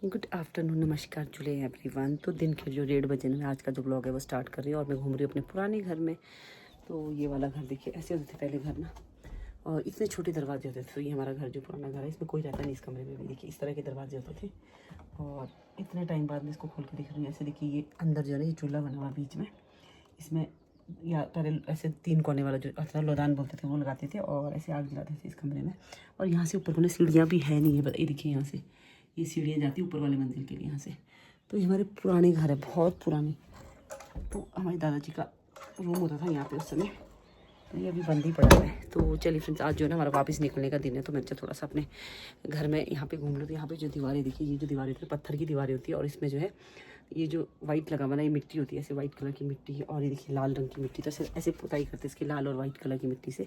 Good afternoon, नमस्कार जुले everyone. तो दिन के जो 1:30 बजे मैं आज का जो ब्लॉग है वो स्टार्ट कर रही हूँ और मैं घूम रही हूँ अपने पुराने घर में। तो ये वाला घर देखिए, ऐसे होते थे पहले घर ना, और इतने छोटे दरवाजे होते थे। तो ये हमारा घर जो पुराना घर है, इसमें कोई रहता नहीं। इस कमरे में भी देखिए इस तरह के दरवाजे होते थे। और इतने टाइम बाद मैं इसको खोल के देख रही हूँ। ऐसे देखिए ये अंदर जो है ये चूल्हा बना हुआ बीच में, इसमें या पहले ऐसे 3 कोने वाला जो आता लोदान बोलते थे वो लगाते थे और ऐसे आग जलाते थे इस कमरे में। और यहाँ से ऊपर को सीढ़ियाँ भी है नहीं है, ये देखिए यहाँ से ये सीढ़ियाँ जाती ऊपर वाले मंजिल के लिए यहाँ से। तो ये हमारे पुराने घर है, बहुत पुराने। तो हमारे दादाजी का रूम होता था यहाँ पे उस समय। तो ये अभी बंद ही पड़ा है। तो चलिए फ्रेंड्स, आज जो है ना हमारा वापस निकलने का दिन है। तो मैं थोड़ा सा अपने घर में यहाँ पे घूम लूँ। तो यहाँ पे जो दीवारें देखिए, ये जो दीवारें होती है पत्थर की दीवारें होती है। और इसमें जो है ये जो वाइट लगा हुआ ना, ये मिट्टी होती है, ऐसे वाइट कलर की मिट्टी है। और ये देखिए लाल रंग की मिट्टी। तो ऐसे पुताई करते हैं इसकी लाल और वाइट कलर की मिट्टी से।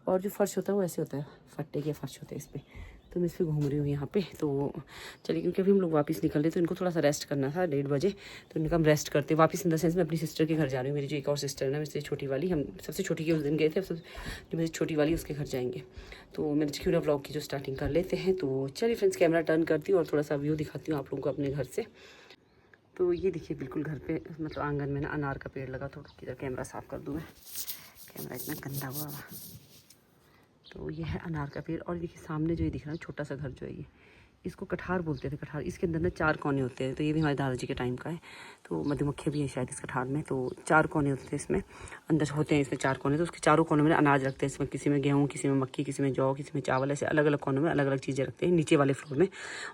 और जो फर्श होता है वो ऐसे होता है, फट्टे के फर्श होते हैं इस पर। तो मैं इस पर घूम रही हूँ यहाँ पे। तो चलिए, क्योंकि अभी हम लोग वापस निकल रहे तो इनको थोड़ा सा रेस्ट करना था 1:30 बजे। तो इनका हम रेस्ट करते वापस इन द सेंस मैं अपनी सिस्टर के घर जा रही हूँ। मेरी जो एक और सिस्टर है ना, मेरी छोटी वाली, हम सबसे छोटी की उस दिन गए थे, जो मेरी छोटी वाली उसके घर जाएंगे। तो मैंने क्यों ना व्लॉग की जो स्टार्टिंग कर लेते हैं। तो चलिए फ्रेंड्स, कैमरा टर्न करती हूँ और थोड़ा सा व्यू दिखाती हूँ आप लोगों को अपने घर से। तो ये देखिए बिल्कुल घर पे मतलब आंगन में ना अनार का पेड़ लगा। तो किधर कैमरा साफ़ कर दूँ मैं, कैमरा इतना गंदा हुआ। तो ये है अनार का पेड़। और देखिए सामने जो ये दिख रहा है छोटा सा घर जो है, ये इसको कठार बोलते थे। कठार, इसके अंदर ना 4 कोने होते हैं। तो ये भी हमारे दादाजी के टाइम का है। तो मधुमक्खी भी है शायद इस कठार में। तो 4 कोने होते हैं इसमें, अंदर होते हैं इसमें 4 कोने। तो उसके चारों कोनों में अनाज रखते हैं इसमें, किसी में गेहूँ, किसी में मक्की, किसी में जौ, किसी में चावल, ऐसे अलग अलग कोनों में अलग अलग चीज़ें रखते हैं नीचे वाले फ्लोर में।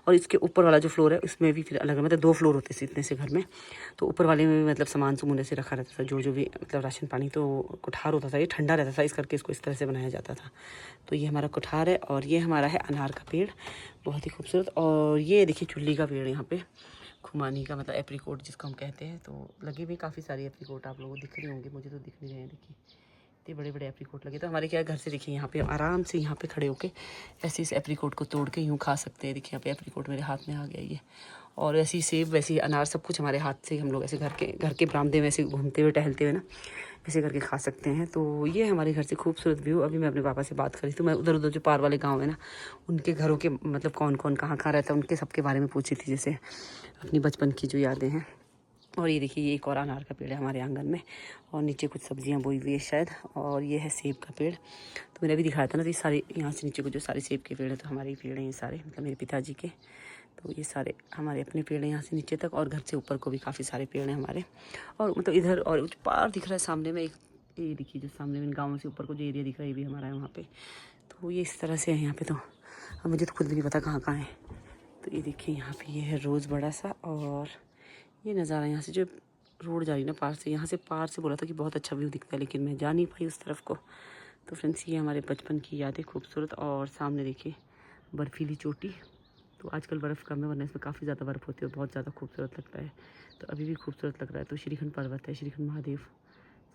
और इसके ऊपर वाला जो फ्लोर है उसमें भी फिर अलग, मतलब 2 फ्लोर होते थे इतने से घर में। तो ऊपर वाले में मतलब सामान सुमून से रखा रहता था, जो भी मतलब राशन पानी। तो कुठार होता था, ये ठंडा रहता था, इस करके इसको इस तरह से बनाया जाता था। तो ये हमारा कुठार है और ये हमारा है अनार का पेड़, बहुत ही खूबसूरत। और ये देखिए चुल्ली का पेड़ यहाँ पे, खुमानी का मतलब एप्रीकोट जिसको हम कहते हैं। तो लगे भी काफ़ी सारी एप्रीकोट आप लोगों को दिख रही होंगे, मुझे तो दिख नहीं रहे हैं। देखिए इतने बड़े बड़े एप्रीकोट लगे। तो हमारे क्या घर से देखिए यहाँ पे आराम से यहाँ पे खड़े होके ऐसे इस एप्रीकोट को तोड़ के यूँ खा सकते हैं। देखिए यहाँ पे एप्रीकोट मेरे हाथ में आ गया ये। और ऐसी सेब, वैसी अनार, सब कुछ हमारे हाथ से हम लोग ऐसे घर के बरामदे में ऐसे घूमते हुए टहलते हुए ना ऐसे करके खा सकते हैं। तो ये हमारे घर से खूबसूरत व्यू। अभी मैं अपने पापा से बात करी तो मैं उधर जो पार वाले गांव है ना, उनके घरों के मतलब कौन कौन कहाँ कहाँ रहता है उनके सबके बारे में पूछी थी, जैसे अपनी बचपन की जो यादें हैं। और ये देखिए ये एक और अनार का पेड़ है हमारे आंगन में। और नीचे कुछ सब्जियां बोई हुई है शायद। और ये है सेब का पेड़। तो मैंने अभी दिखाया था ना, तो ये सारे यहाँ से नीचे को जो सारे सेब के पेड़ है तो हमारे ही पेड़ हैं ये सारे, मतलब मेरे पिताजी के। तो ये सारे हमारे अपने पेड़ हैं यहाँ से नीचे तक। और घर से ऊपर को भी काफ़ी सारे पेड़ हैं हमारे। और मतलब इधर और पार दिख रहा है सामने में एक, ये देखिए जो सामने में गाँव से ऊपर को जो एरिया दिख रहा है ये भी हमारा है वहाँ पे। तो ये इस तरह से है यहाँ पे। तो अब मुझे तो खुद भी नहीं पता कहाँ कहाँ है। तो ये देखिए यहाँ पे ये है रोज़ बड़ा सा। और ये नज़ारा यहाँ से जो रोड जा रही है ना पार से, यहाँ से पार से बोला था कि बहुत अच्छा व्यू दिखता है, लेकिन मैं जा नहीं पाई उस तरफ को। तो फ्रेंड्स ये हमारे बचपन की यादें खूबसूरत। और सामने देखिए बर्फीली चोटी। तो आजकल बर्फ़ कम है, वरना इसमें काफ़ी ज़्यादा बर्फ़ होती है और बहुत ज़्यादा खूबसूरत लगता है। तो अभी भी खूबसूरत लग रहा है। तो श्रीखंड पर्वत है, श्रीखंड महादेव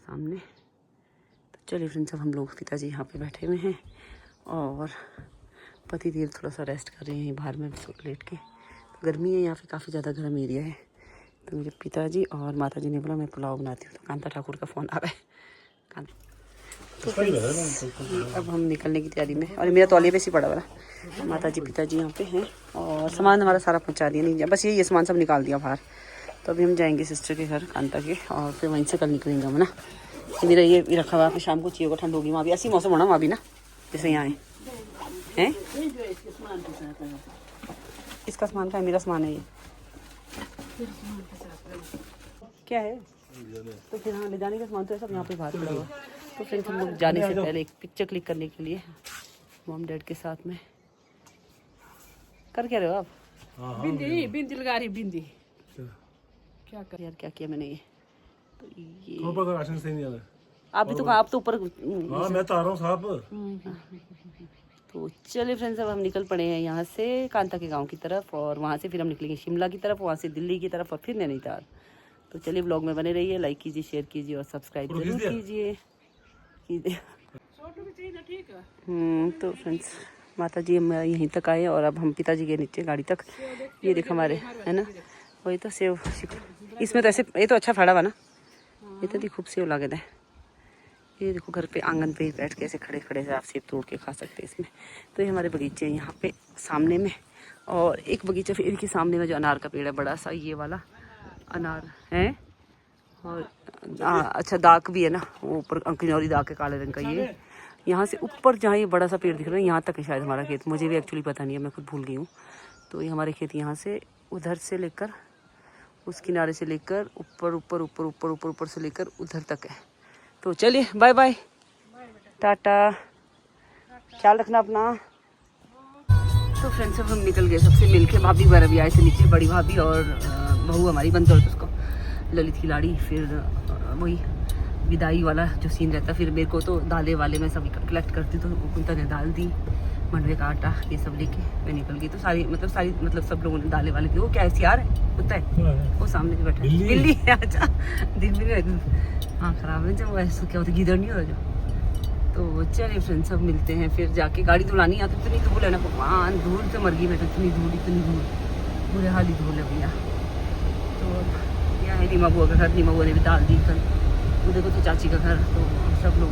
सामने। तो चलिए फ्रेंड्स, अब हम लोग पिताजी यहाँ पे बैठे हुए हैं और पति देव थोड़ा सा रेस्ट कर रहे हैं बाहर में लेट के। गर्मी है यहाँ पे, काफ़ी ज़्यादा गर्म एरिया है। तो मेरे पिताजी और माताजी ने बोला मैं पुलाव बनाती हूँ। तो कांता ठाकुर का फ़ोन आ रहा है। तो अब हम निकलने की तैयारी में। और मेरा तौलिया पे सी पड़ा वाला। माताजी पिताजी यहाँ पे हैं और सामान हमारा सारा पहुँचा दिया, नहीं बस ये सामान सब निकाल दिया बाहर। तो अभी हम जाएंगे सिस्टर के घर कांता के, और फिर वहीं से कल निकलेंगे हम ना। मेरा ये रखा हुआ है, शाम को चाहिए होगा, ठंड होगी वहाँ भी, ऐसी मौसम होना वहाँ भी ना जैसे यहाँ है। इसका सामान का है, मेरा सामान है ये। क्या है तो फिर हाँ ले जाने का सामान तो है सब यहाँ पे बाहर पड़ा हुआ। तो फ्रेंड्स हम लोग जाने से पहले एक पिक्चर क्लिक करने के लिए मॉम डैड के साथ में। कर क्या रहे हो आप? बिंदी लगा रही बिंदी। क्या कर यार, क्या किया मैंने ये? तो ये राशन से नहीं आ रहा। आप भी तो कहा, आप तो ऊपर। हाँ मैं तो आ रहा हूँ साहब। तो चलिए फ्रेंड्स, अब हम निकल पड़े हैं यहाँ से कांता के गांव की तरफ। और वहाँ से फिर हम निकलेंगे शिमला की तरफ, वहाँ से दिल्ली की तरफ और फिर नैनीताल। तो चलिए ब्लॉग में बने रहिए, लाइक कीजिए, शेयर कीजिए और सब्सक्राइब जरूर कीजिए। तो फ्रेंड्स माता जी हम यहीं तक आए और अब हम पिताजी के नीचे गाड़ी तक। ये देखो हमारे है ना, वही तो सेव। इसमें तो ऐसे ये तो अच्छा फाड़ा हुआ ना, ये तो खूब सेव लगे थे। ये देखो घर पे आंगन पे ही बैठ के ऐसे खड़े खड़े से आप सेब तोड़ के खा सकते हैं इसमें। तो ये हमारे बगीचे हैं यहाँ पे सामने में। और एक बगीचा फिर इनके सामने में जो अनार का पेड़ है बड़ा सा, ये वाला अनार है। और अच्छा दाग भी है ना, वो ऊपर अंकनौरी दाग के काले रंग का। ये यहाँ से ऊपर जहाँ ये बड़ा सा पेड़ दिख रहा है यहाँ तक है शायद हमारा खेत, मुझे भी एक्चुअली पता नहीं है, मैं खुद भूल गई हूँ। तो ये हमारे खेत यहाँ से उधर से लेकर उस किनारे से लेकर ऊपर ऊपर ऊपर ऊपर ऊपर ऊपर से लेकर उधर तक है। तो चलिए बाय बाय, टाटा, ख्याल रखना अपना। तो फ्रेंड्स अब हम निकल गए सबसे मिलके। भाभी वगैरह भी आए थे नीचे, बड़ी भाभी और बहू हमारी बनते होते उसको ललित की लाड़ी। फिर वही विदाई वाला जो सीन रहता। फिर मेरे को तो दाले वाले में सब कलेक्ट करती, तो कुंता ने दाल दी, मंडवे का आटा, ये सब लेके मैं निकल गई। तो सारी मतलब सब लोगों ने दाले वाले थे। वो क्या है, यार है कुत्ता है वो सामने जो बैठा है, बिल्ली है। अच्छा दिन में हाँ खराब है, जब वो ऐसा क्या होता है, गिदड़ नहीं होता जो। तो चलिए फ्रेंड्स सब मिलते हैं। फिर जाके गाड़ी धुलानी है, तो इतनी धूल है ना भगवान, धूल से मर गई मैं तो, इतनी धूल बुरे हाल ही धूल है भैया। तो यहाँ है नीमा बुआ का घर, नीमा बुआ ने भी दाल दी कल। उधर को तो चाची का घर, तो सब लोग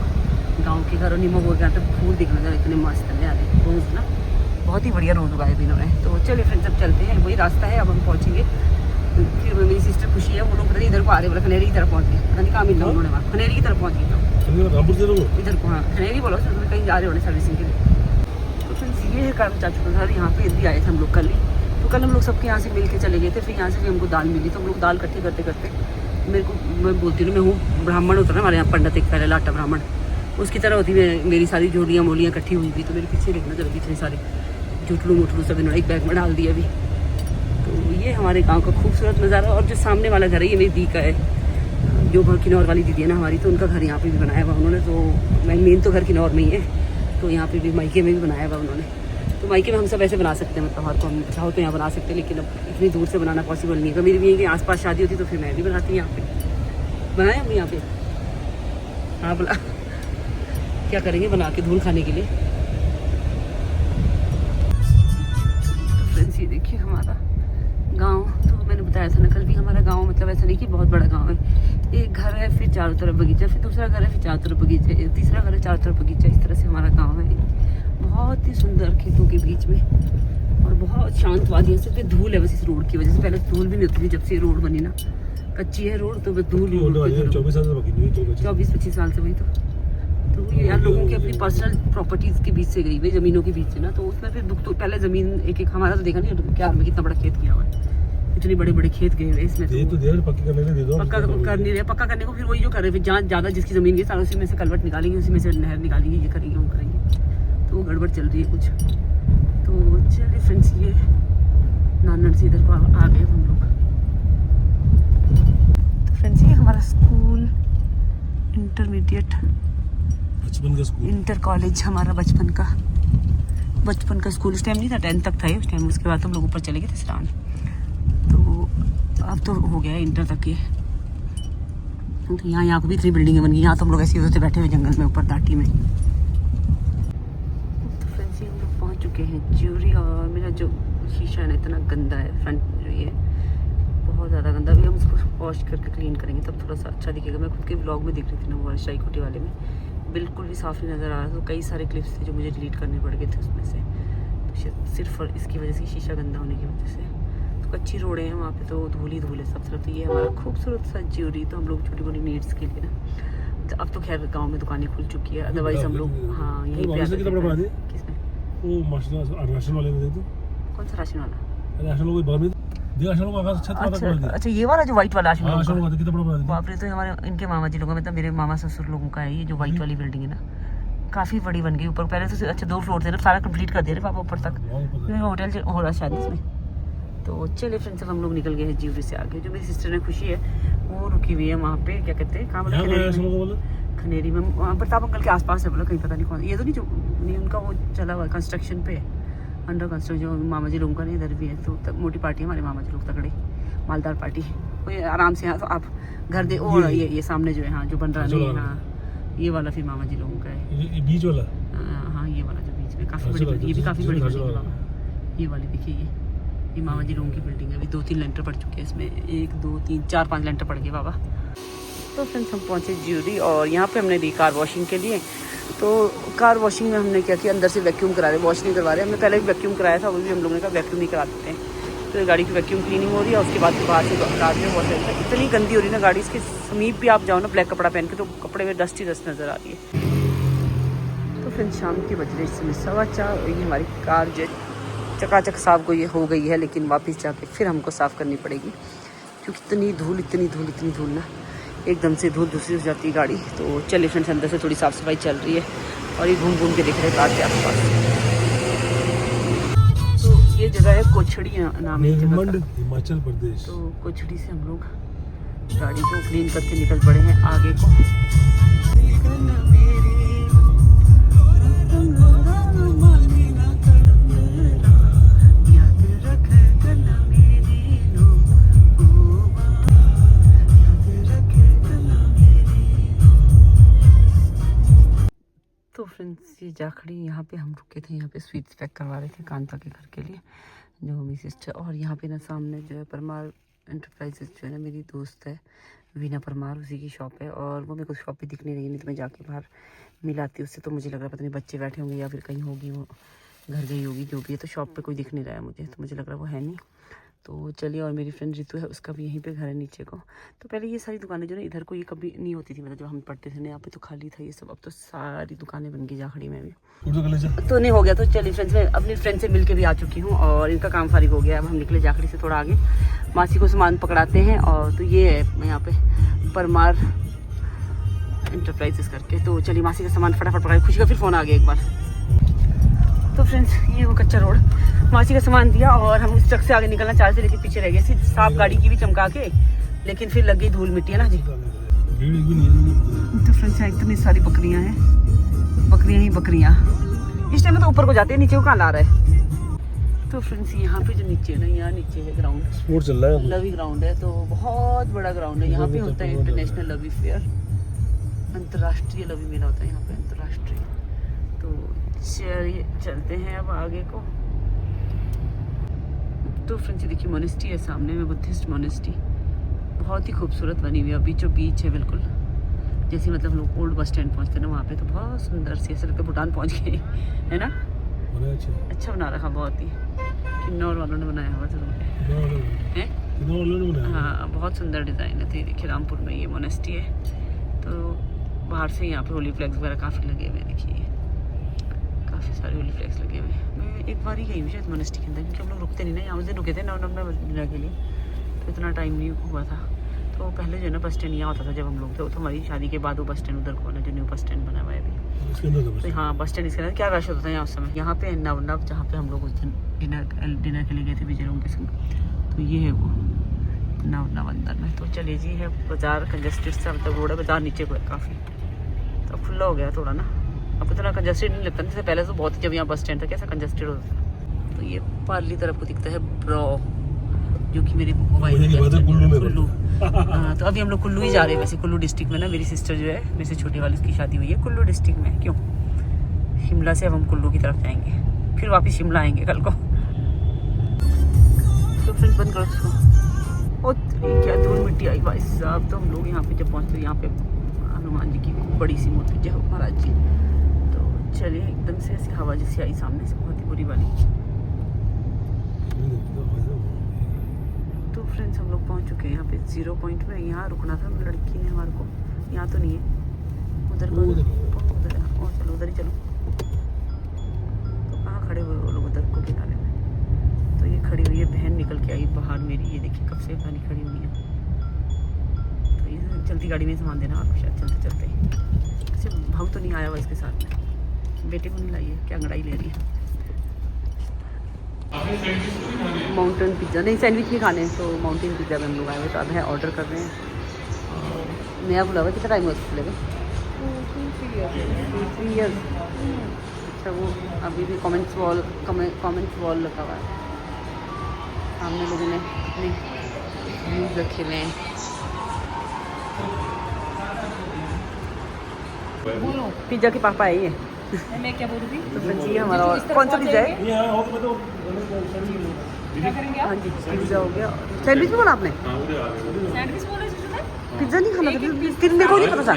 गांव के घर। और नीमा बुआ के यहाँ पे फूल दिखने जाए इतने मस्त है यार, रोज़ ना बहुत ही बढ़िया रोज़ उगाए भी इन्होंने। तो चलिए फ्रेंड्स सब चलते हैं, वही रास्ता है, अब हम पहुँचेंगे। फिर मेरी सिस्टर खुशी है, वो लोग पता नहीं इधर को आ रहे, बोले खनेरी की तरफ पहुँच गए, पता नहीं कहाँ मिल रहा उन्होंने वहाँ, खनेरी की तरफ पहुँच गए इधर को। हाँ खनेरी बोलो, कहीं जा रहे होने सर्विसिंग के लिए। तो फ्रेंड्स ये है कारण चाचू का घर, यहाँ पे भी आए थे हम लोग कल ही। तो कल हम लोग सबके यहाँ से मिल के चले गए थे। फिर यहाँ से भी हमको दाल मिली, तो हम लोग दाल इकट्ठी करते करते मेरे को, मैं बोलती हूँ मैं हूँ ब्राह्मण होता ना हमारे यहाँ पंडित, एक पहले लाटा ब्राह्मण, उसकी तरह होती है मेरी सारी जोड़ियाँ मोलियाँ इकट्ठी हुई थी। तो मेरे पीछे देखना जब इतने सारे जुटलू मुटलू सब इन्होंने एक बैग में डाल दिया अभी। तो ये हमारे गांव का खूबसूरत नज़ारा। और जो सामने वाला घर है ये मेरी दी का है, जो घर किन्नौर वाली दीदी है ना हमारी, तो उनका घर यहाँ पे भी बनाया हुआ उन्होंने। तो मेन तो घर किन्नौर में ही है, तो यहाँ पे भी मायके में भी बनाया हुआ उन्होंने। तो मायके में हम सब ऐसे बना सकते हैं, मतलब हर को हम चाहो तो यहाँ बना सकते हैं, लेकिन अब इतनी दूर से बनाना पॉसिबल नहीं है। तो मेरी भी यहीं के आसपास शादी होती तो फिर मैं भी बनाती यहाँ पे, बनाए हम यहाँ पे। हाँ बोला क्या करेंगे बना के धूल खाने के लिए। तो फ्रेंड्स ये देखिए हमारा गांव, तो मैंने बताया था ना कल भी, हमारा गांव मतलब ऐसा नहीं कि बहुत बड़ा गांव है। एक घर है, फिर चारों तरफ बगीचा, फिर दूसरा घर है, फिर चारों तरफ बगीचा, तीसरा घर है, चारों तरफ बगीचा। इस तरह से हमारा गांव है, बहुत ही सुंदर खेतों के बीच में, और बहुत शांत वादियाँ। सिर्फ धूल है बस इस रोड की वजह से, पहले धूल भी नहीं होती थी जब से रोड बनी ना, कच्ची है रोड, तो बस धूल 24-25 साल से। वही तो ये यार लोगों की अपनी पर्सनल प्रॉपर्टीज के बीच से गई हुई, जमीनों के बीच से ना, तो उसमें फिर दुख तो पहले जमीन एक एक हमारा तो देखा नहीं क्या में कितना बड़ा खेत किया हुआ है, इतने बड़े बड़े खेत गए हुए इसमें। तो पक्का कर नहीं रहे, पक्का करने को फिर वही जो कर रहे, फिर जहाँ ज़्यादा जिसकी जमीन गई सारा उसी में से कलवट निकालेंगे, उसी में से नहर निकालेंगे, ये करेंगे वो करेंगे, तो वो गड़बड़ चल रही है कुछ। तो चलिए फ्रेंड्स ये नानड़ से इधर को आ गए हम लोग। तो फ्रेंड्स ये हमारा स्कूल, इंटरमीडिएट बचपन का स्कूल, इंटर कॉलेज हमारा बचपन का स्कूल। उस टाइम नहीं था, 10th तक था ये उस टाइम, उसके बाद हम लोग ऊपर चले गए थे सरान। तो अब तो हो गया है इंटर तक ये। तो यहाँ को भी 3 बिल्डिंगें बन गई। यहाँ तो हम लोग ऐसे होते बैठे हुए जंगल में ऊपर दाटी में। तो फ्रेंड्स हम लोग पहुँच चुके हैं ज्यूरी, और मेरा जो शीशा है ना इतना गंदा है, फ्रंट जो ये बहुत ज़्यादा गंदा। अभी हम इसको वॉश करके क्लीन करेंगे तब थोड़ा सा अच्छा दिखेगा। मैं खुद के ब्लॉग में देख रही थी ना, वो शाही कोटी वाले में बिल्कुल भी साफ नहीं नज़र आ रहा। तो कई सारे क्लिप्स थे जो मुझे डिलीट करने पड़ गए थे उसमें से, तो सिर्फ इसकी वजह से, शीशा गंदा होने की वजह से। तो कच्ची रोडें हैं वहाँ पे, तो धूल ही धूल है सब तरफ। तो ये हमारा खूबसूरत सा ज्यूरी। तो हम लोग छोटी मोटी नीड्स के लिए ना, तो अब तो खैर गांव में दुकानें खुल चुकी है, अदरवाइज हम लोग हाँ यहीं पे आते थे। किसमें? राशन वाले ने दे दो। कौन सा राशन वाला? राशन लोग बाद में अच्छा ये वाला जो व्हाइट वाला राशन कितना बड़ा बना बाप रे। तो हमारे इनके मामा जी लोगों में, मतलब मेरे मामा ससुर लोगों का है ये जो व्हाइट वाली बिल्डिंग है ना, काफ़ी बड़ी बन गई ऊपर। पहले तो अच्छा 2 फ्लोर थे ना, सारा कंप्लीट कर दिया रे पापा ऊपर तक, होटल हो रहा शायद इसमें। तो चलिए फ्रेंड्स अब हम लोग निकल गए हैं ज्यूरी से आगे। जो मेरी सिस्टर ने खुशी है वो रुकी हुई है वहाँ पे, क्या कहते हैं कहाँ, खनेरी में, वहाँ प्रताप अंकल के आसपास है, बोला कहीं पता नहीं कौन। ये तो नहीं जो नहीं उनका वो चला हुआ कंस्ट्रक्शन पे, अंडर कंस्ट्रक्शन। जो मामा जी लोगों का नहीं इधर भी है, तो मोटी पार्टी है हमारे मामा जी लोग, तगड़े मालदार पार्टी है, आराम से। यहाँ तो आप घर दे, और ये सामने जो है हाँ जो बन रहा नहीं, हाँ ये वाला फिर मामा जी लोगों का है, ये बीच वाला। हाँ ये वाला जो बीच में काफ़ी बड़ी, ये भी काफ़ी बड़ी बिल्डिंग है। ये वाली देखिए, ये मामा जी लोगों की बिल्डिंग है। अभी 2-3 लेंटर पड़ चुके हैं इसमें, 1 2 3 4 5 लेंटर पड़ गए बाबा। तो फ्रेंड्स हम पहुँचे ज्यूरी और यहाँ पे हमने दी कार वॉशिंग के लिए। तो कार वॉशिंग में हमने क्या किया, अंदर से वैक्यूम करा रहे, वॉश नहीं करवा रहे। हमने पहले भी वैक्यूम कराया था, वो भी हम लोगों ने कहा वैक्यूम ही करा देते हैं। तो ये गाड़ी की वैक्यूम क्लीनिंग हो रही है, उसके बाद बाहर से कार में वॉश है। इतनी गंदी हो रही है ना गाड़ी, इसके समीप भी आप जाओ ना ब्लैक कपड़ा पहन के तो कपड़े में डस्ट ही डस्ट नज़र आ रही है। तो फिर शाम की बज रही इसमें 4:15 और ये हमारी कार जो चकाचक साफ हो गई है, लेकिन वापस जाके फिर हमको साफ़ करनी पड़ेगी क्योंकि इतनी धूल ना, एकदम से धूल दूसरी हो जाती है गाड़ी। तो चलिए फ्रेंड्स, अंदर से थोड़ी साफ़ सफाई चल रही है और ये घूम घूम के देख रहे कार के आसपास। तो ये जगह है कोछड़ी नाम है जगह का, हिमाचल प्रदेश। तो कोछड़ी से हम लोग गाड़ी को क्लीन करके निकल पड़े हैं आगे को। तो फ्रेंड्स ये जाखड़ी, यहाँ पे हम रुके थे, यहाँ पे स्वीट्स पैक करवा रहे थे कांता के घर के लिए, जो मेरी सिस्टर। और यहाँ पे ना सामने जो है परमार एंटरप्राइजेस जो है ना, मेरी दोस्त है वीना परमार, उसी की शॉप है। और वो मेरे को शॉप पे दिख नहीं रही, नहीं तो मैं जाके बाहर मिलाती उससे। तो मुझे लग रहा पता नहीं बच्चे बैठे होंगे या फिर कहीं होगी, वो घर गई होगी, जो भी है। तो शॉप पे कोई दिख नहीं रहा है मुझे, तो मुझे लग रहा वो है नहीं। तो चलिए, और मेरी फ्रेंड रितु है, उसका भी यहीं पे घर है नीचे को। तो पहले ये सारी दुकानें जो ना इधर को ये कभी नहीं होती थी, मतलब जब हम पढ़ते थे ना यहाँ पे तो खाली था ये सब। अब तो सारी दुकानें बन गई जाखड़ी में भी। तो नहीं हो गया। तो चलिए फ्रेंड्स, मैं अपनी फ्रेंड से मिल के भी आ चुकी हूँ और इनका काम फारिग हो गया। अब हम निकले जाखड़ी से थोड़ा आगे, मासी को सामान पकड़ाते हैं। और तो ये है यहाँ पे परमार एंटरप्राइजेस करके। तो चलिए मासी का सामान फटाफट पकड़ा। खुशी का फिर फ़ोन आ गया एक बार। तो फ्रेंड्स ये वो कच्चा रोड, मासी का सामान दिया और हम उस ट्रक से आगे निकलना चाह रहे थे, लेकिन पीछे रह गए। साफ गाड़ी की भी चमका के, लेकिन फिर लग गई धूल मिट्टी है ना जी। तो फ्रेंड्स यहाँ इतनी सारी बकरियाँ हैं, बकरियाँ ही बकरियाँ। इस टाइम में तो ऊपर को जाते हैं, नीचे को कहाँ ला रहा है। तो फ्रेंड्स यहाँ पे जो नीचे है ना, यहाँ नीचे है ग्राउंड, स्पोर्ट चल रहा है, लवी ग्राउंड है। तो बहुत बड़ा ग्राउंड है, यहाँ पे होता है इंटरनेशनल लवी फेयर, अंतर्राष्ट्रीय लवी मेला होता है यहाँ पे, अंतर्राष्ट्रीय। तो चलिए चलते हैं अब आगे को। तो फ्रेंड्स देखिए मोनेस्ट्री है सामने में, बुद्धिस्ट मोनेस्ट्री, बहुत ही खूबसूरत बनी हुई है, बीचों बीच है बिल्कुल। जैसे मतलब लोग ओल्ड बस स्टैंड पहुँचते हैं ना, वहाँ पे तो बहुत सुंदर सी, ऐसा लगता है भूटान पहुँच गए, है ना। अच्छा बना रखा बहुत ही, किन्नौर वालों ने बनाया हुआ जरूर है। हाँ बहुत सुंदर डिज़ाइन है। तो ये देखिए रामपुर में ये मोनेस्ट्री है। तो बाहर से यहाँ पे होली फ्लैग्स वगैरह काफ़ी लगे हुए हैं, देखिए काफ़ी सारे होली फ्लैग्स लगे हुए हैं। मैं एक बार ही गई हूँ शायद मोनेस्ट्री के अंदर, क्योंकि हम लोग रुकते नहीं ना, यहाँ से रुके थे नवंबर महीना के लिए, तो इतना टाइम नहीं हुआ था। तो पहले जो है ना बस स्टैंड यहाँ होता था जब हम लोग थे, तो हमारी शादी के बाद वो बस स्टैंड उधर खोला, जो न्यू बस स्टैंड बना हुआ है अभी। तो हाँ बस स्टैंड इसके अंदर क्या रश होता था यहाँ उस समय। यहाँ पे नव जहाँ पे हम लोग उस दिन डिनर के लिए गए थे विजय लोगों के संग। तो ये है वो नव अंदर में। तो चलिए जी, है बाजार कंजस्टेड सा, मतलब रोड है, बाजार नीचे को है काफ़ी, तो खुला हो गया थोड़ा ना, अब इतना कंजस्टेड नहीं लगता। जैसे पहले तो बहुत, जब यहाँ बस स्टैंड था कैसा कंजस्टेड होता था। तो ये पार्ली तरफ को दिखता है ब्रो, जो कि मेरे कुल्लू। हाँ तो अभी हम लोग कुल्लू ही जा रहे हैं, वैसे कुल्लू डिस्ट्रिक्ट में ना। मेरी सिस्टर जो है, मेरे से छोटी वाली, उसकी शादी हुई है कुल्लू डिस्ट्रिक्ट में। क्यों, शिमला से अब हम कुल्लू की तरफ जाएंगे, फिर वापस शिमला आएंगे कल को। तो फ्रेंड्स बंद करो उसको। क्या धूल मिट्टी आई भाई साहब। तो हम लोग यहाँ पे जब पहुँचते, यहाँ पे हनुमान जी की बड़ी सी मूर्ति, जय हो महाराज जी। तो चलिए, एकदम से ऐसी हवा जैसी आई सामने से, बहुत ही बुरी वाली। तो फ्रेंड्स हम लोग पहुंच चुके हैं यहाँ पे 0 पॉइंट में। यहाँ रुकना था लड़की ने हमारे को, यहाँ तो नहीं है, उधर को, उधर है। और चलो उधर ही चलो। तो कहाँ खड़े हुए वो लोग, उधर को किनारे में। तो ये खड़ी हुई है बहन, निकल के आई बाहर मेरी, ये देखिए कब से बहन खड़ी हुई है। तो ये चलती गाड़ी में सामान देना आपको शायद चलते चलते। अच्छा भाव तो नहीं आया हुआ इसके साथ में, बेटे को नहीं लाई है, क्या अंगड़ाई ले रही है। माउंटेन पिज़्ज़ा नहीं, सैंडविच नहीं खाने, तो माउंटेन पिज़्ज़ा में हम लोग आए हुए। तो अब है ऑर्डर कर रहे हैं। नया खुला हुआ, कितना टाइम हुआ उसको खुलेगा? 2-3 ईयर्स। अच्छा वो अभी भी कमेंट्स वॉल लगा हुआ है सामने, लोगों ने अपने व्यूज़ रखे हुए हैं। पिज़्ज़ा के पापा है ये। मैं क्या बोल रही थी? तो फ्रेंड्स ये हमारा कौन सा पिज़्ज़ा है? क्या करेंगे आप? हाँ जी पिज़्ज़ा हो गया। सैंडविच भी बोला आपने? सैंडविच बोल रहे थे? पिज्जा नहीं खाना था फिर मेरे को नहीं पता था,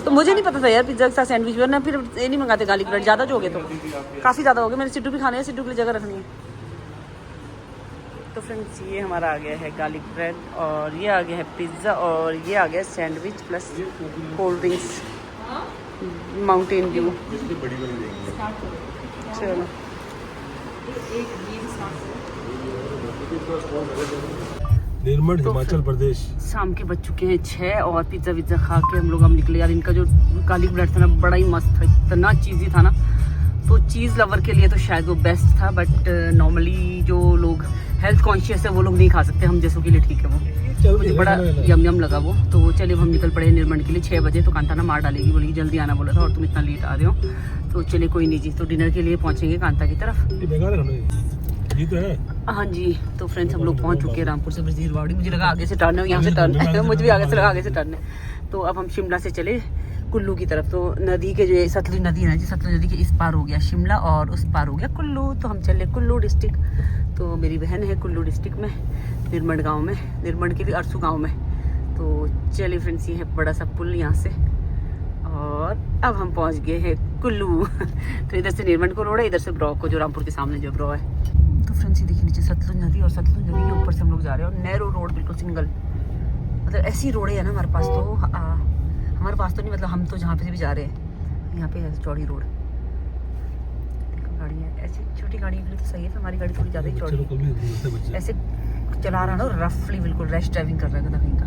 तो मुझे नहीं पता था यार पिज्जा के साथ सैंडविच, वरना फिर ये नहीं मंगाते गार्लिक ब्रेड। ज़्यादा जो हो गए तो काफ़ी ज़्यादा हो गए, मैंने सिड्डू भी खाने हैं, सिड्डू के लिए जगह रखनी है। तो फ्रेंड्स ये हमारा आ गया है गार्लिक ब्रेड, और ये आ गया है पिज़्ज़ा, और ये आ गया sandwich plus cold drinks mountain view. चलो निर्मल हिमाचल प्रदेश। शाम के बज चुके हैं 6 और पिज्ज़ा विज़्ज़ा खा के हम लोग हम निकले। यार इनका जो गार्लिक ब्रेड था ना बड़ा ही मस्त था, इतना चीज़ी था ना, तो चीज़ लवर के लिए तो शायद वो बेस्ट था, बट नॉर्मली जो लोग हेल्थ कॉन्शियस है वो लोग नहीं खा सकते, हम जैसों के लिए ठीक है वो। मुझे बड़ा यम लगा वो। तो चले हम निकल पड़े निर्मंड के लिए 6 बजे। तो कांता ना मार डालेगी, बोली जल्दी आना बोला था और तुम इतना लेट आ रहे हो, तो चले कोई नहीं जी। तो डिनर के लिए पहुँचेंगे कांता की तरफ। ये तो है। हाँ जी, तो फ्रेंड्स हम लोग पहुंच चुके हैं रामपुर से बजीरवाड़ी। मुझे लगा आगे से टर्न है, यहाँ से टर्न है, मुझे भी आगे से लगा आगे से टर्न है। तो अब हम शिमला से चले कुल्लू की तरफ। तो नदी के जो सतलुज नदी है ना जी, सतलुज नदी के इस पार हो गया शिमला और उस पार हो गया कुल्लू। तो हम चले कुल्लू डिस्ट्रिक्ट। तो मेरी बहन है कुल्लू डिस्ट्रिक्ट में, निर्मंड गाँव में, निर्मंड के भी अरसू गाँव में। तो चलिए फ्रेंड्स, ये है बड़ा सा पुल यहाँ से, और अब हम पहुँच गए हैं कुल्लू। तो इधर से निर्मंड को रोड है, इधर से ब्रॉ को, जो रामपुर के सामने जो ब्रॉ है। तो फ्रेंड्स ये देखिए नीचे सतलुज नदी, और सतलुज नदी के ऊपर से हम लोग जा रहे हैं, और नैरो रोड बिल्कुल सिंगल, मतलब ऐसी रोड है ना हमारे पास। तो हमारे पास तो नहीं, मतलब हम तो जहाँ पे भी जा रहे हैं यहाँ पे है चौड़ी रोड। गाड़ी है ऐसी छोटी गाड़ी के लिए तो सही है, हमारी गाड़ी थोड़ी ज़्यादा ही चौड़ी है। ऐसे चला रहा ना रफली, बिल्कुल रैश ड्राइविंग कर रहा है कहीं का।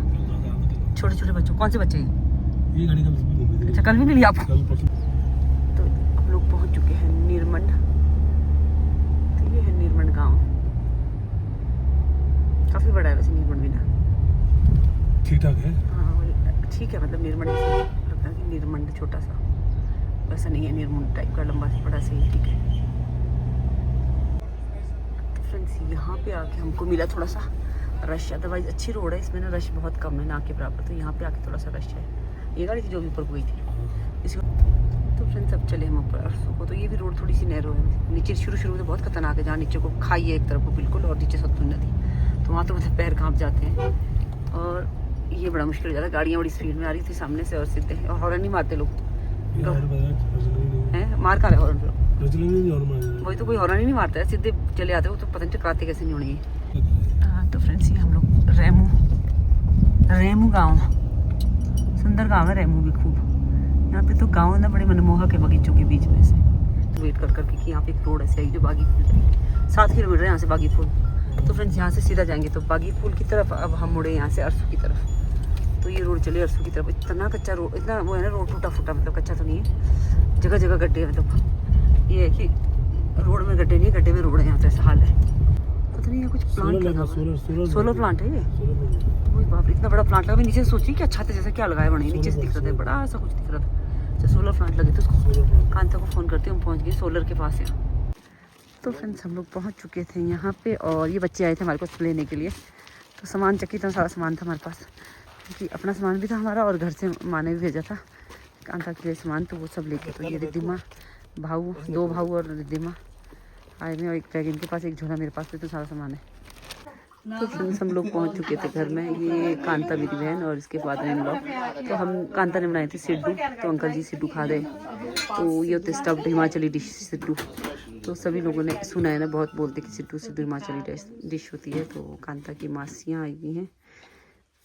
छोटे छोटे बच्चों, कौन से बच्चे हैं ये गाड़ी का? अच्छा कल भी मिली आपको? तो हम लोग पहुँच चुके हैं निर्मंड। ये है निर्मंड गाँव, काफ़ी बड़ा है वैसे निर्मंड भी ना। ठीक ठाक है। हाँ ठीक है, मतलब निर्मंड लगता है कि निर्मंड छोटा सा, वैसा नहीं है निर्मंड टाइप का लंबा सा बड़ा सही, ठीक है। तो फ्रेंड्स यहाँ पे आके हमको मिला थोड़ा सा रश, अदरवाइज अच्छी रोड है, इसमें ना रश बहुत कम है, ना के बराबर। तो यहाँ पे आके थोड़ा सा रश है। ये गाड़ी थी जो भी ऊपर गई थी इसको। तो फ्रेंड्स अब चले हम ऊपर अरसू को। तो ये भी रोड थोड़ी सी नैरो है, नीचे शुरू में तो बहुत खतरनाक है, जहाँ नीचे को खाई है एक तरफ को बिल्कुल, और नीचे सतलुज नदी, तो वहाँ तो मतलब पैर कांप जाते हैं, और ये बड़ा मुश्किल हो जाता है। गाड़ियाँ बड़ी स्पीड में आ रही थी सामने से, और सीधे, और हॉर्न नहीं मारते लोग हैं, मार खा रहे हॉर्न पे। वही तो, कोई हॉर्न ही नहीं मारता है, सीधे चले आते हो, तो पता नहीं टकराते कैसे नहीं होने। हाँ तो फ्रेंड्स ये हम लोग रेमू गाँव, सुंदर गाँव है रेमू भी खूब। यहाँ पे तो गाँव है ना बड़े मनमोहक है, बगीचों के बीच में से। तो वेट कर करके कि यहाँ पे एक रोड ऐसे आई जो बागी फूल की, 7 किलोमीटर है यहाँ से बागी फूल। तो फ्रेंड्स यहाँ से सीधा जाएंगे तो बागी फूल की तरफ। अब हम मुड़े यहाँ से अरसू की तरफ। तो ये रोड चले अरसू की तरफ। इतना कच्चा रोड, इतना वो है ना रोड टूटा फूटा, मतलब कच्चा तो नहीं है, जगह जगह गड्ढे, मतलब ये है कि रोड में गड्ढे नहीं, गड्ढे में रोड है। यहाँ तो ऐसा हाल है, पता नहीं है कुछ प्लांट लगा, सोलर प्लांट है ये। वही बाप रे, इतना बड़ा प्लांट लगा। मैं नीचे से सोची कि अच्छा था जैसा क्या लगाया बने, नीचे से दिख रहा था बड़ा सा कुछ दिख रहा था। अच्छा सोलर प्लांट लगे थे उसको। कांता को फ़ोन करते हम पहुँच गए सोलर के पास यहाँ। तो फ्रेंड्स हम लोग पहुँच चुके थे यहाँ पे, और ये बच्चे आए थे हमारे पास लेने के लिए। तो सामान चक्की इतना सारा सामान था हमारे पास, क्योंकि अपना सामान भी था हमारा, और घर से माँ ने भी भेजा था कांता के लिए सामान, तो वो सब लेके। तो ये रिद्धिमा भाऊ, 2 भाऊ और रिद्धिमा आए में, और एक बैग इनके पास, एक झोला मेरे पास, तो इतना सारा सामान है। तो फ्रेंड्स हम लोग पहुंच चुके थे घर में। ये कांता मेरी बहन और इसके फादर इन लॉ। तो हम कांता ने बनाए थे सिड्डू, तो अंकल जी सिड्डू खा रहे। तो ये होते स्टफ्ड हिमाचली डिश सिड्डू। तो सभी लोगों ने सुना है ना, बहुत बोलते कि सिड्डू सिड्डू हिमाचली डिश होती है। तो कांता की मासियाँ आई हुई हैं।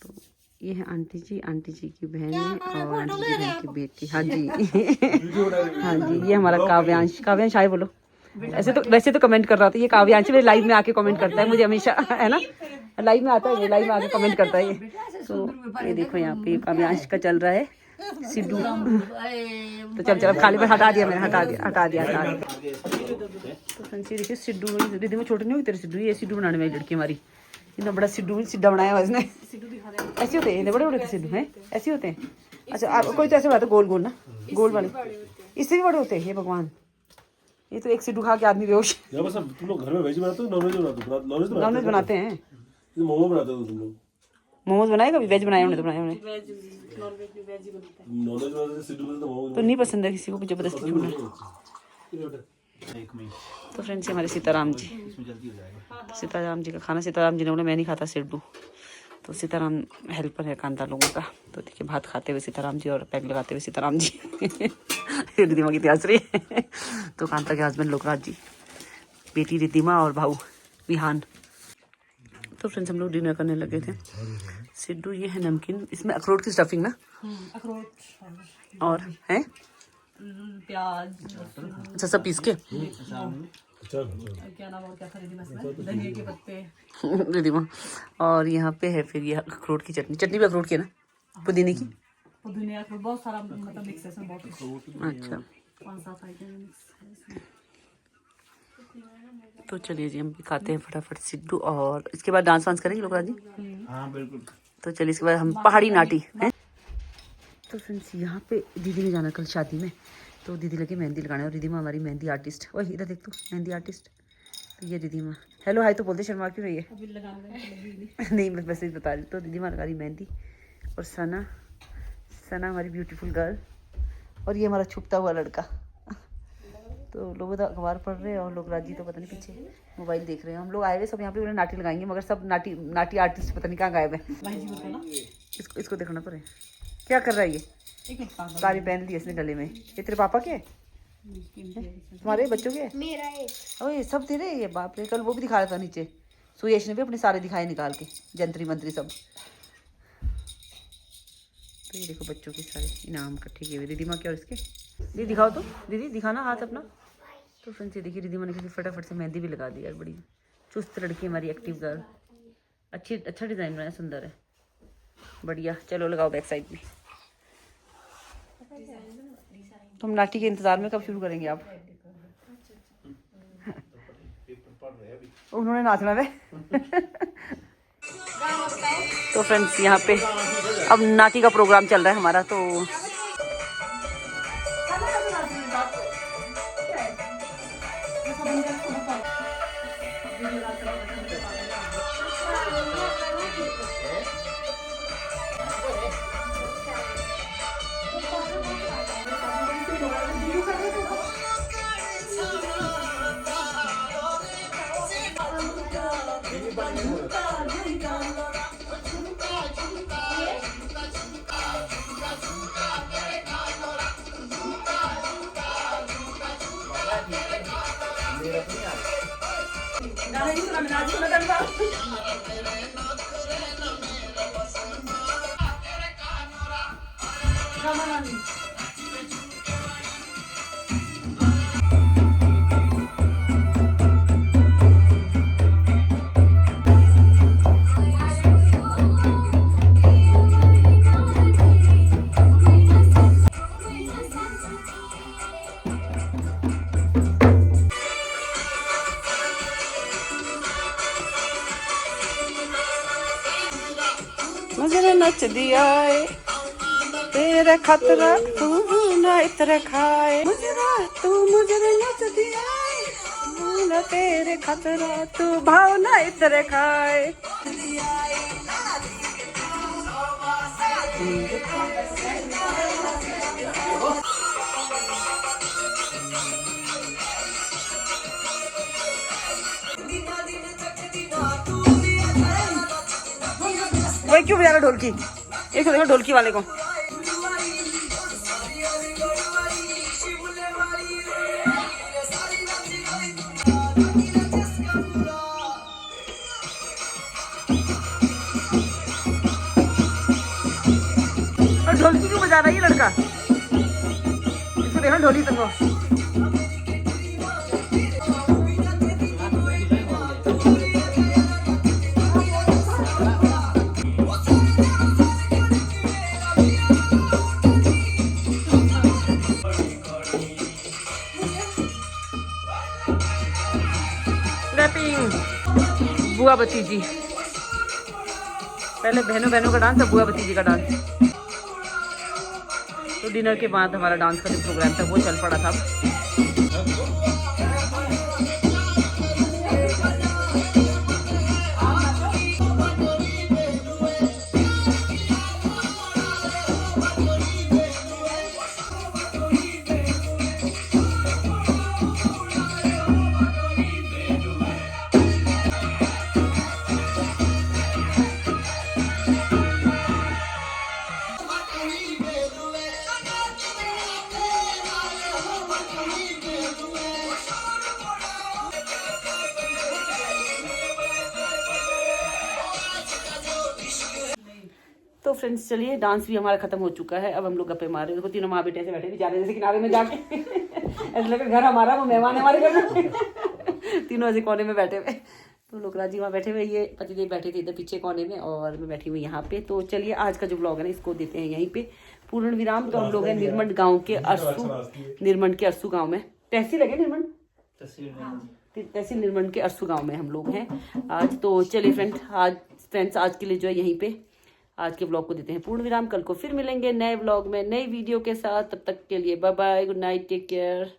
तो ये है आंटी जी की बहन है, और आंटी की बहन की बेटी। हाँ जी हाँ जी, ये हमारा काव्यांश आए बोलो। वैसे तो कमेंट कर रहा था ये काव्यांश, मेरे लाइव में आके कमेंट करता है मुझे हमेशा, है ना, लाइव में आता है, ये लाइव में आके कमेंट करता है ये। तो ये देखो यहाँ पे काव्यांश का चल रहा है सिड्डू। तो चल खा ले, हटा दिया मैंने, हटा दिया। तो फ्रेंड्स ये देखिए सिड्डू, दीदी में छोटे नहीं हुई तेरे सिड्डू। ये सिड्डू बनाने वाली लड़की हमारी, इतना बड़ा सिड्डा बनाया उसने। ऐसे होते हैं बड़े बड़े सिड्डू हैं, ऐसे होते हैं। अच्छा कोई तो ऐसे बनाते गोल गोल ना, गोल वाले, इससे भी बड़े होते हैं। ये भगवान, ये तो एक सिड्डू खा के आदमी बेहोश। तुम लोग घर में वेज बनाते हो नॉनवेज बनाते हो? नॉनवेज बनाते हैं, मोमो बनाते हो तुम लोग? मोमोज बनाए कभी? वेज बनाए उन्हें, तो बनाए उन्हें नॉनवेज बनाते सिड्डू बनाते मोमो तो नहीं पसंद है किसी को, जबरदस्ती छूना। तो फ्रेंड्स हमारे सीताराम जी, सीताराम जी का खाना, सीताराम जी ने बोला मैं नहीं खाता सिड्डू, तो सीताराम हेल्पर है कांता लोगों का। तो देखिए भात खाते हुए सीताराम जी और पैग लगाते हुए सीताराम जी रिद्धिमा की त्यास रही है। तो कांता के हस्बैंड लोकराज जी, बेटी रिद्धिमा और भाऊ विहान। तो फ्रेंड्स हम लोग डिनर करने लगे थे। सिड्डू ये है नमकीन, इसमें अखरोट की स्टफिंग ना, अखरोट और है प्याज, अच्छा सब पीस के क्या नाम और क्या खरीदी मैं इसमें, धनिया के पत्ते, रिद्धिमा। और यहाँ पे है फिर ये अखरोट की चटनी, चटनी भी अखरोट की है ना, पुदीने की। पुदीना, अखरोट, बहुत सारा मतलब मिक्स है इसमें, बहुत अच्छा 5-7 आइटम मिक्स है इसमें। तो चलिए जी हम भी खाते हैं फटाफट सिड्डू, और इसके बाद डांस वांस करेंगे लोकराज जी। हाँ बिल्कुल। तो चलिए इसके बाद हम पहाड़ी नाटी है। तो फ्रेंड्स यहाँ पे दीदी ने जाना कल शादी में, तो दीदी लगी मेहंदी लगाने, और रिद्धिमा हमारी मेहंदी आर्टिस्ट। वही इधर देख तो मेहंदी आर्टिस्ट। तो ये रिद्धिमा हेलो हाय तो बोलते, शर्मा क्यों रही है? अभी लगाने लगी नहीं बस वैसे ही बता रही। तो रिद्धिमा लगा रही मेहंदी, और सना हमारी ब्यूटीफुल गर्ल, और ये हमारा छुपता हुआ लड़का। तो लोग उधर अखबार पढ़ रहे हैं, और लोग राजी तो पता नहीं पीछे मोबाइल देख रहे हैं। हम लोग आए हुए सब यहाँ पे उन्हें नाटी लगाएंगे, मगर सब नाटी आर्टिस्ट पता नहीं कहाँ गायब है। भाई जी को ना इसको देखना पड़े क्या कर रहा है ये। एक मिनट पास साड़ी पहन ली इसने गले में। ये तेरे पापा के है? तुम्हारे बच्चों के है? मेरा एक ओए सब तेरे? ये बाप रे, कल वो भी दिखा रहा था नीचे, सुयश ने भी अपने सारे दिखाए निकाल के, जंतरी मंत्री सब। तो ये देखो बच्चों के सारे इनाम इकट्ठे किए हुए रिद्धिमा के और इसके। दीदी दिखाओ तो, दीदी दिखाना हाथ अपना। तो फ्रेंड्स ये देखिए रिद्धिमा ने किसी फटाफट से मेहंदी भी लगा दी यार, बड़ी चुस्त लड़की हमारी, एक्टिव गर्ल। अच्छा डिज़ाइन बनाया, सुंदर है, बढ़िया। चलो लगाओ बैक साइड भी। तुम नाटी के इंतजार में कब शुरू करेंगे आप? उन्होंने नाचना है। तो फ्रेंड्स यहाँ पे अब नाटी का प्रोग्राम चल रहा है हमारा। तो मुझे नच दिया है तेरा खतरा, तू ना इतर खाए। मुझे नच दिया है ना तेरे खतरा, तू भाव ना इतर खाए। वही क्यों बजा रहा ढोलकी? एक देखो ढोलकी वाले को। और ढोलकी क्यों बजा रहा है ये लड़का? इसको देखो ढोली तक। बुआ भतीजी, पहले बहनों का डांस, अब बुआ भतीजी का डांस। तो डिनर के बाद हमारा डांस का जो प्रोग्राम था वो चल पड़ा था। तो फ्रेंड्स चलिए, डांस भी हमारा खत्म हो चुका है। अब हम लोग गप्पे मार रहे हैं। देखो तीनों माँ बेटे ऐसे बैठे बेचारे जैसे किनारे में जाके ऐसा लगा घर हमारा, वो मेहमान है हमारे घर में। तीनों ऐसे कोने में बैठे हुए। तो लोकराज जी वहाँ बैठे हुए, ये पतिदेव बैठे थे इधर पीछे कोने में, और मैं बैठी हुई यहाँ पे। तो चलिए आज का जो ब्लॉग है ना, इसको देते हैं यहीं पे पूर्ण विराम। तो हम लोग हैं निर्मंड गाँव के निर्मंड के अरसू गाँव में। तहसील लगे निर्मंड, तहसील निर्मंड के अरसू गाँव में हम लोग हैं आज। तो चलिए फ्रेंड्स आज के लिए जो है यहीं पे आज के व्लॉग को देते हैं पूर्ण विराम। कल को फिर मिलेंगे नए व्लॉग में नई वीडियो के साथ। तब तक के लिए bye bye, good night, take care.